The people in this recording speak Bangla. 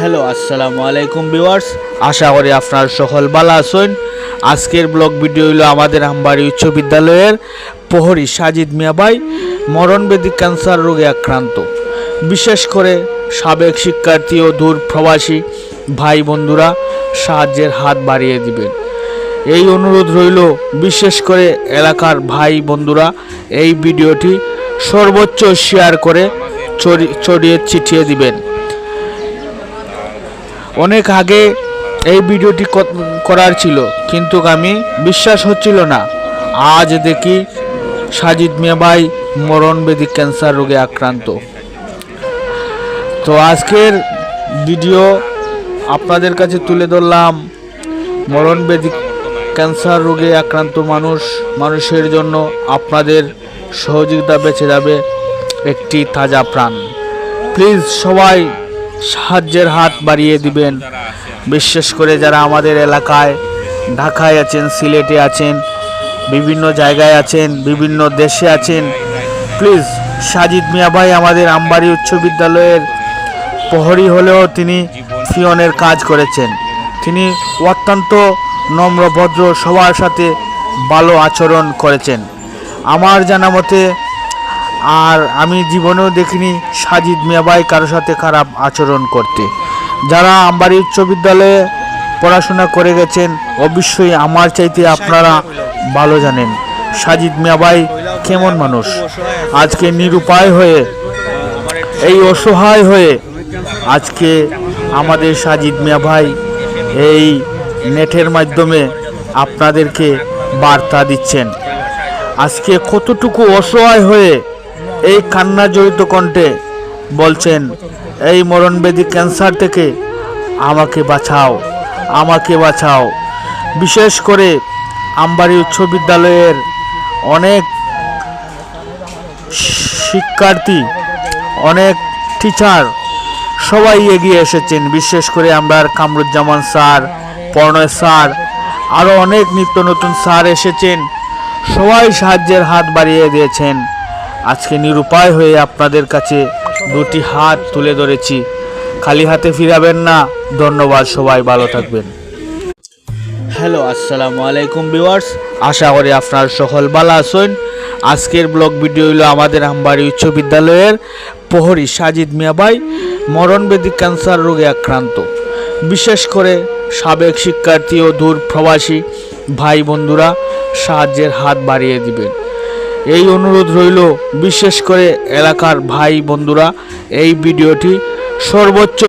হ্যালো আসসালামু আলাইকুম ভিউয়ার্স, আশা করি আপনার সকল ভালো আছেন। আজকের ব্লগ ভিডিও হলো আমাদের আমবাড়ি উচ্চ বিদ্যালয়ের প্রহরী সাজিদ মিয়া ভাই মরণবেদী ক্যান্সার রোগে আক্রান্ত। বিশেষ করে সাবেক শিক্ষার্থী ও দূর প্রবাসী ভাই বন্ধুরা সাহায্যের হাত বাড়িয়ে দিবেন, এই অনুরোধ রইল। বিশেষ করে এলাকার ভাই বন্ধুরা এই ভিডিওটি সর্বোচ্চ শেয়ার করে ছড়িয়ে ছিটিয়ে দিবেন। অনেক আগে এই ভিডিওটি করার ছিল, কিন্তু আমি বিশ্বাস হচ্ছিল না। আজ দেখি সাজিদ মিয়া ভাই মরণবেদী ক্যান্সার রোগে আক্রান্ত। তো আজকের ভিডিও আপনাদের কাছে তুলে ধরলাম মরণবেদী ক্যান্সার রোগে আক্রান্ত মানুষের জন্য আপনাদের সহযোগিতা বেঁচে যাবে একটি তাজা প্রাণ। প্লিজ সবাই সাহায্যের হাত বাড়িয়ে দিবেন। বিশেষ করে যারা আমাদের এলাকায় ঢাকায় আছেন, সিলেটে আছেন, বিভিন্ন জায়গায় আছেন, বিভিন্ন দেশে আছেন, প্লিজ সাজিদ মিয়া ভাই আমাদের আমবাড়ি উচ্চ বিদ্যালয়ের প্রহরী হলেও তিনি পিয়নের কাজ করেছেন। তিনি অত্যন্ত নম্র ভদ্র, সবার সাথে ভালো আচরণ করেছেন আমার জানা মতে। আর আমি জীবনেও দেখিনি সাজিদ মিয়া ভাই কারোর সাথে খারাপ আচরণ করতে। যারা আমবাড়ি উচ্চ বিদ্যালয়ে পড়াশোনা করে গেছেন অবশ্যই আমার চাইতে আপনারা ভালো জানেন সাজিদ মিয়া ভাই কেমন মানুষ। আজকে নিরুপায় হয়ে, এই অসহায় হয়ে আজকে আমাদের সাজিদ মিয়া ভাই এই নেটের মাধ্যমে আপনাদেরকে বার্তা দিচ্ছেন। আজকে কতটুকু অসহায় হয়ে এই কান্না জড়িত কণ্ঠে বলছেন, এই মরণবেদী ক্যান্সার থেকে আমাকে বাঁচাও, আমাকে বাঁচাও। বিশেষ করে আমবাড়ি উচ্চ বিদ্যালয়ের অনেক শিক্ষার্থী, অনেক টিচার সবাই এগিয়ে এসেছেন। বিশেষ করে আমরা কামরুজ্জামান স্যার, প্রণয় স্যার, আরও অনেক নিত্য নতুন স্যার এসেছেন। সবাই সাহায্যের হাত বাড়িয়ে দিয়েছেন। আজকে নিরুপায় হয়ে আপনাদের কাছে দুটি হাত তুলে ধরেছি, খালি হাতে ফিরাবেন না। ধন্যবাদ, সবাই ভালো থাকবেন। হ্যালো আসসালামু আলাইকুম ভিউয়ার্স, আশা করি আপনার সকল ভালো আছেন। আজকের ব্লগ ভিডিও হলো আমাদের আমবাড়ি উচ্চ বিদ্যালয়ের প্রহরী সাজিদ মিয়া ভাই মরণবেদী ক্যান্সার রোগে আক্রান্ত। বিশেষ করে সাবেক শিক্ষার্থী ও দূর প্রবাসী ভাই বন্ধুরা সাহায্যের হাত বাড়িয়ে দিবেন, এই অনুরোধ রইল। বিশেষ করে এলাকার ভাই বন্ধুরা এই ভিডিওটি সর্বোচ্চ